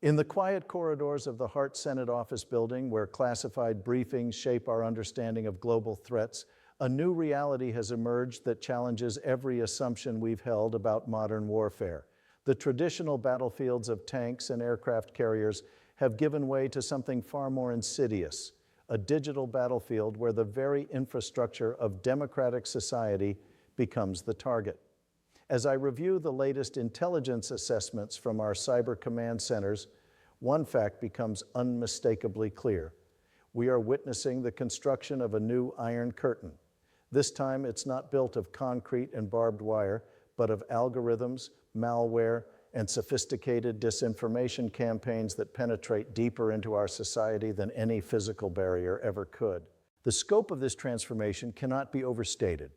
In the quiet corridors of the Hart Senate Office Building, where classified briefings shape our understanding of global threats, a new reality has emerged that challenges every assumption we've held about modern warfare. The traditional battlefields of tanks and aircraft carriers have given way to something far more insidious, a digital battlefield where the very infrastructure of democratic society becomes the target. As I review the latest intelligence assessments from our cyber command centers, one fact becomes unmistakably clear. We are witnessing the construction of a new Iron Curtain. This time, it's not built of concrete and barbed wire, but of algorithms, malware, and sophisticated disinformation campaigns that penetrate deeper into our society than any physical barrier ever could. The scope of this transformation cannot be overstated.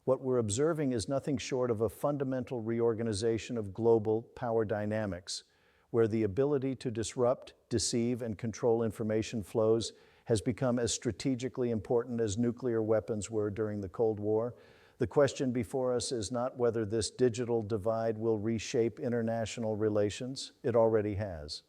What we're observing is nothing short of a fundamental reorganization of global power dynamics, where the ability to disrupt, deceive, and control information flows has become as strategically important as nuclear weapons were during the Cold War. The question before us is not whether this digital divide will reshape international relations. It already has.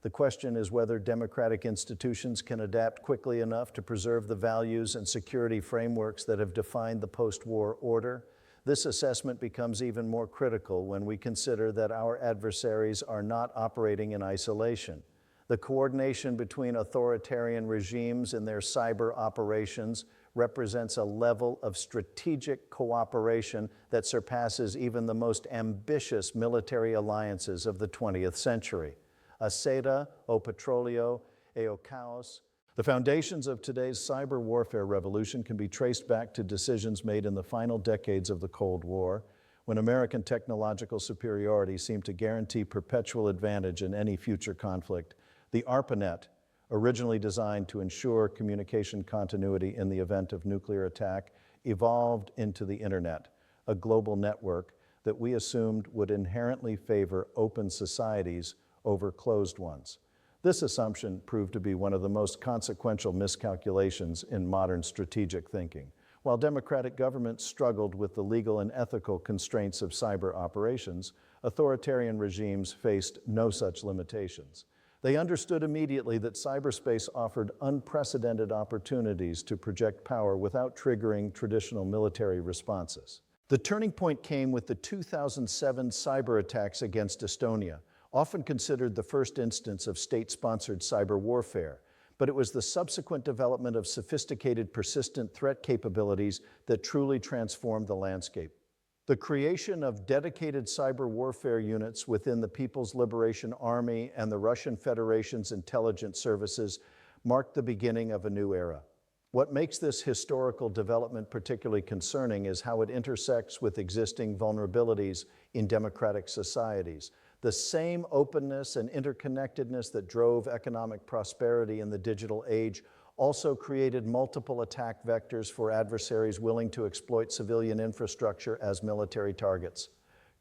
The question is whether democratic institutions can adapt quickly enough to preserve the values and security frameworks that have defined the post-war order. This assessment becomes even more critical when we consider that our adversaries are not operating in isolation. The coordination between authoritarian regimes and their cyber operations represents a level of strategic cooperation that surpasses even the most ambitious military alliances of the 20th century. A seda, o petróleo, e o caos. The foundations of today's cyber warfare revolution can be traced back to decisions made in the final decades of the Cold War, when American technological superiority seemed to guarantee perpetual advantage in any future conflict. The ARPANET, originally designed to ensure communication continuity in the event of nuclear attack, evolved into the Internet, a global network that we assumed would inherently favor open societies over closed ones. This assumption proved to be one of the most consequential miscalculations in modern strategic thinking. While democratic governments struggled with the legal and ethical constraints of cyber operations, authoritarian regimes faced no such limitations. They understood immediately that cyberspace offered unprecedented opportunities to project power without triggering traditional military responses. The turning point came with the 2007 cyber attacks against Estonia, often considered the first instance of state-sponsored cyber warfare, but it was the subsequent development of sophisticated, persistent threat capabilities that truly transformed the landscape. The creation of dedicated cyber warfare units within the People's Liberation Army and the Russian Federation's intelligence services marked the beginning of a new era. What makes this historical development particularly concerning is how it intersects with existing vulnerabilities in democratic societies. The same openness and interconnectedness that drove economic prosperity in the digital age also created multiple attack vectors for adversaries willing to exploit civilian infrastructure as military targets.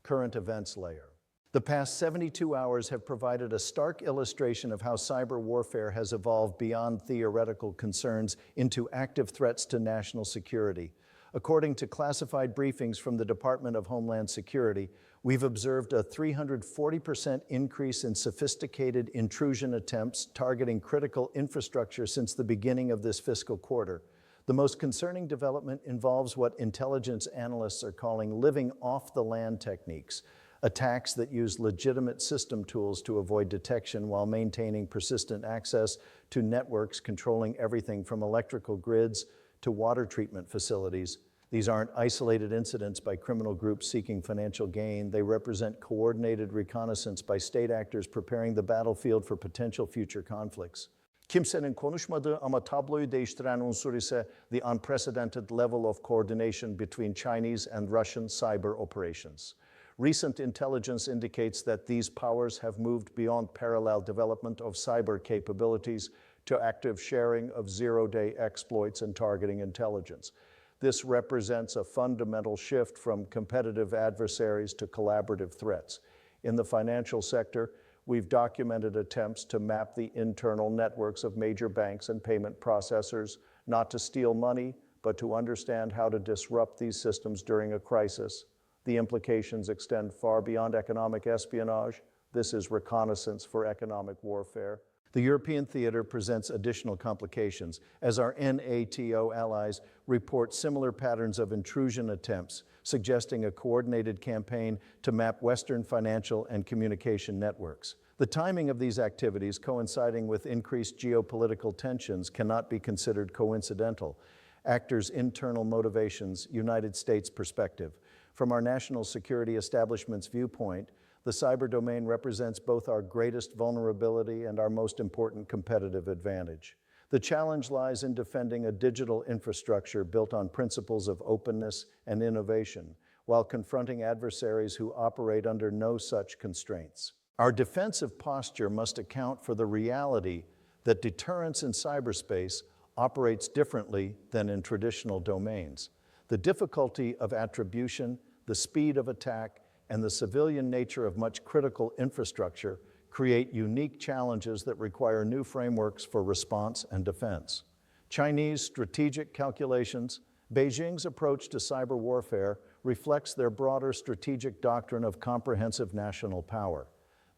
Current events layer. The past 72 hours have provided a stark illustration of how cyber warfare has evolved beyond theoretical concerns into active threats to national security. According to classified briefings from the Department of Homeland Security, we've observed a 340% increase in sophisticated intrusion attempts targeting critical infrastructure since the beginning of this fiscal quarter. The most concerning development involves what intelligence analysts are calling living off the land techniques, attacks that use legitimate system tools to avoid detection while maintaining persistent access to networks controlling everything from electrical grids to water treatment facilities. These aren't isolated incidents by criminal groups seeking financial gain. They represent coordinated reconnaissance by state actors preparing the battlefield for potential future conflicts. Kimsenin konuşmadığı ama tabloyu değiştiren unsur ise the unprecedented level of coordination between Chinese and Russian cyber operations. Recent intelligence indicates that these powers have moved beyond parallel development of cyber capabilities to active sharing of zero-day exploits and targeting intelligence. This represents a fundamental shift from competitive adversaries to collaborative threats. In the financial sector, we've documented attempts to map the internal networks of major banks and payment processors, not to steal money, but to understand how to disrupt these systems during a crisis. The implications extend far beyond economic espionage. This is reconnaissance for economic warfare. The European theater presents additional complications as our NATO allies report similar patterns of intrusion attempts, suggesting a coordinated campaign to map Western financial and communication networks. The timing of these activities coinciding with increased geopolitical tensions cannot be considered coincidental. Actors' internal motivations, United States perspective. From our national security establishment's viewpoint, the cyber domain represents both our greatest vulnerability and our most important competitive advantage. The challenge lies in defending a digital infrastructure built on principles of openness and innovation, while confronting adversaries who operate under no such constraints. Our defensive posture must account for the reality that deterrence in cyberspace operates differently than in traditional domains. The difficulty of attribution, the speed of attack, and the civilian nature of much critical infrastructure create unique challenges that require new frameworks for response and defense. Chinese strategic calculations, Beijing's approach to cyber warfare reflects their broader strategic doctrine of comprehensive national power.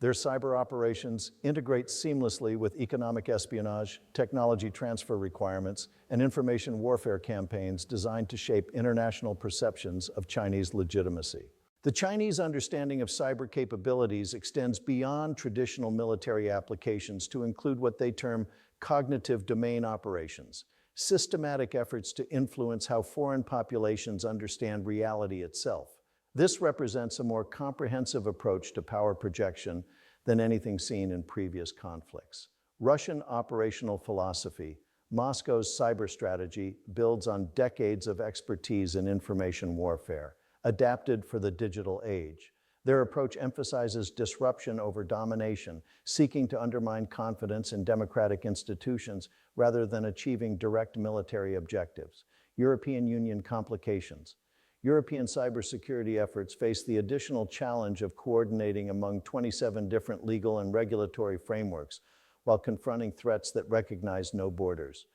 Their cyber operations integrate seamlessly with economic espionage, technology transfer requirements, and information warfare campaigns designed to shape international perceptions of Chinese legitimacy. The Chinese understanding of cyber capabilities extends beyond traditional military applications to include what they term cognitive domain operations, systematic efforts to influence how foreign populations understand reality itself. This represents a more comprehensive approach to power projection than anything seen in previous conflicts. Russian operational philosophy, Moscow's cyber strategy, builds on decades of expertise in information warfare, adapted for the digital age. Their approach emphasizes disruption over domination, seeking to undermine confidence in democratic institutions rather than achieving direct military objectives. European Union complications. European cybersecurity efforts face the additional challenge of coordinating among 27 different legal and regulatory frameworks while confronting threats that recognize no borders.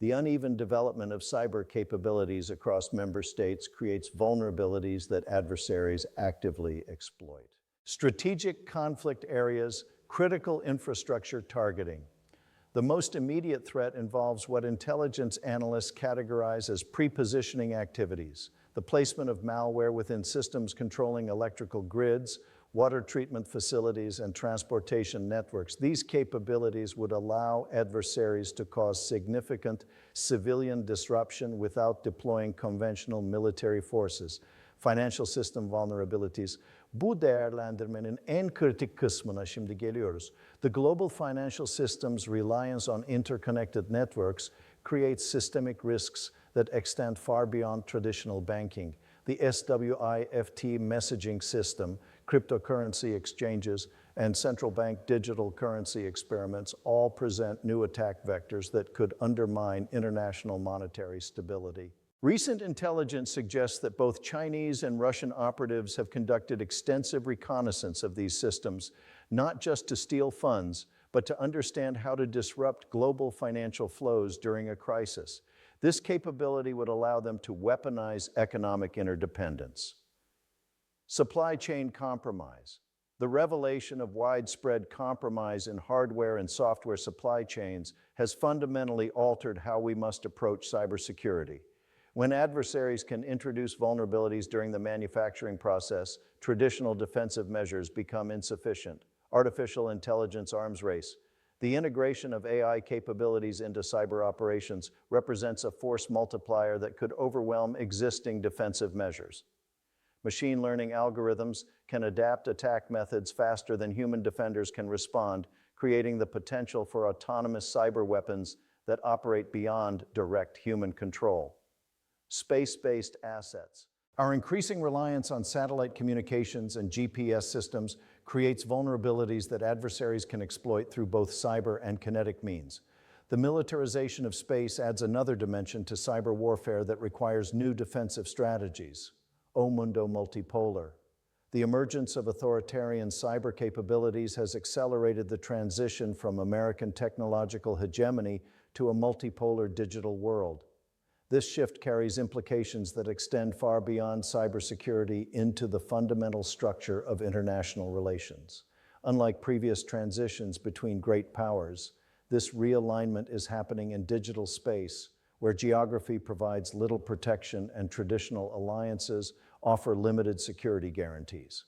The uneven development of cyber capabilities across member states creates vulnerabilities that adversaries actively exploit. Strategic conflict areas, critical infrastructure targeting. The most immediate threat involves what intelligence analysts categorize as pre-positioning activities, the placement of malware within systems controlling electrical grids, water treatment facilities, and transportation networks. These capabilities would allow adversaries to cause significant civilian disruption without deploying conventional military forces. Financial system vulnerabilities. Bu değerlendirmenin en kritik kısmına şimdi geliyoruz. The global financial system's reliance on interconnected networks creates systemic risks that extend far beyond traditional banking. The SWIFT messaging system, cryptocurrency exchanges, and central bank digital currency experiments all present new attack vectors that could undermine international monetary stability. Recent intelligence suggests that both Chinese and Russian operatives have conducted extensive reconnaissance of these systems, not just to steal funds, but to understand how to disrupt global financial flows during a crisis. This capability would allow them to weaponize economic interdependence. Supply chain compromise. The revelation of widespread compromise in hardware and software supply chains has fundamentally altered how we must approach cybersecurity. When adversaries can introduce vulnerabilities during the manufacturing process, traditional defensive measures become insufficient. Artificial intelligence arms race. The integration of AI capabilities into cyber operations represents a force multiplier that could overwhelm existing defensive measures. Machine learning algorithms can adapt attack methods faster than human defenders can respond, creating the potential for autonomous cyber weapons that operate beyond direct human control. Space-based assets. Our increasing reliance on satellite communications and GPS systems creates vulnerabilities that adversaries can exploit through both cyber and kinetic means. The militarization of space adds another dimension to cyber warfare that requires new defensive strategies. O mundo multipolar. The emergence of authoritarian cyber capabilities has accelerated the transition from American technological hegemony to a multipolar digital world. This shift carries implications that extend far beyond cybersecurity into the fundamental structure of international relations. Unlike previous transitions between great powers, this realignment is happening in digital space, where geography provides little protection and traditional alliances offer limited security guarantees.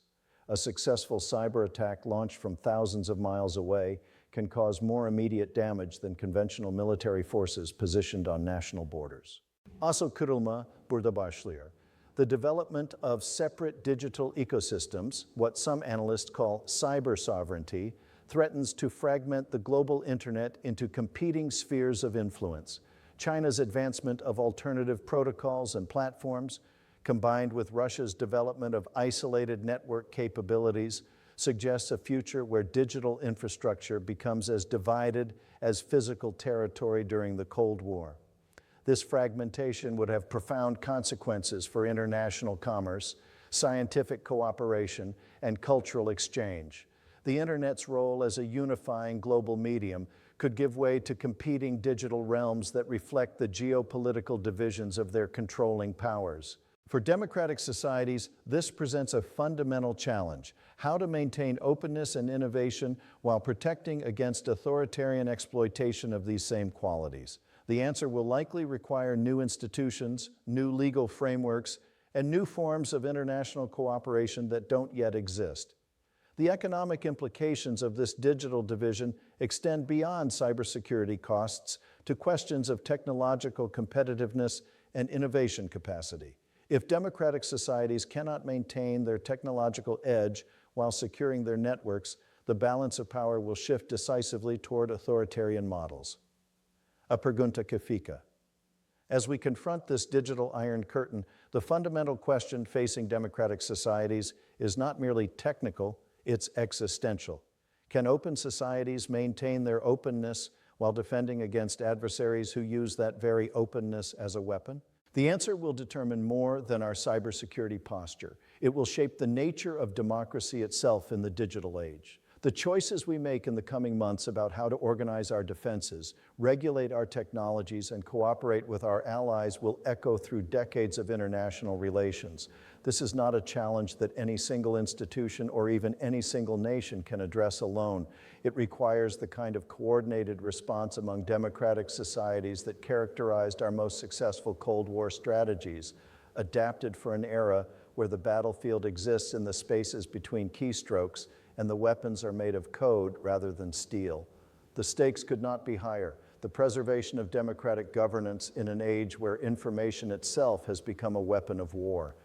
A successful cyber attack launched from thousands of miles away can cause more immediate damage than conventional military forces positioned on national borders. Also kırılma burada başlıyor. The development of separate digital ecosystems, what some analysts call cyber sovereignty, threatens to fragment the global internet into competing spheres of influence. China's advancement of alternative protocols and platforms, combined with Russia's development of isolated network capabilities, suggests a future where digital infrastructure becomes as divided as physical territory during the Cold War. This fragmentation would have profound consequences for international commerce, scientific cooperation, and cultural exchange. The internet's role as a unifying global medium could give way to competing digital realms that reflect the geopolitical divisions of their controlling powers. For democratic societies, this presents a fundamental challenge: how to maintain openness and innovation while protecting against authoritarian exploitation of these same qualities. The answer will likely require new institutions, new legal frameworks, and new forms of international cooperation that don't yet exist. The economic implications of this digital division extend beyond cybersecurity costs to questions of technological competitiveness and innovation capacity. If democratic societies cannot maintain their technological edge while securing their networks, the balance of power will shift decisively toward authoritarian models. A pergunta que fica. As we confront this digital iron curtain, the fundamental question facing democratic societies is not merely technical, it's existential. Can open societies maintain their openness while defending against adversaries who use that very openness as a weapon? The answer will determine more than our cybersecurity posture. It will shape the nature of democracy itself in the digital age. The choices we make in the coming months about how to organize our defenses, regulate our technologies, and cooperate with our allies will echo through decades of international relations. This is not a challenge that any single institution or even any single nation can address alone. It requires the kind of coordinated response among democratic societies that characterized our most successful Cold War strategies, adapted for an era where the battlefield exists in the spaces between keystrokes and the weapons are made of code rather than steel. The stakes could not be higher: the preservation of democratic governance in an age where information itself has become a weapon of war.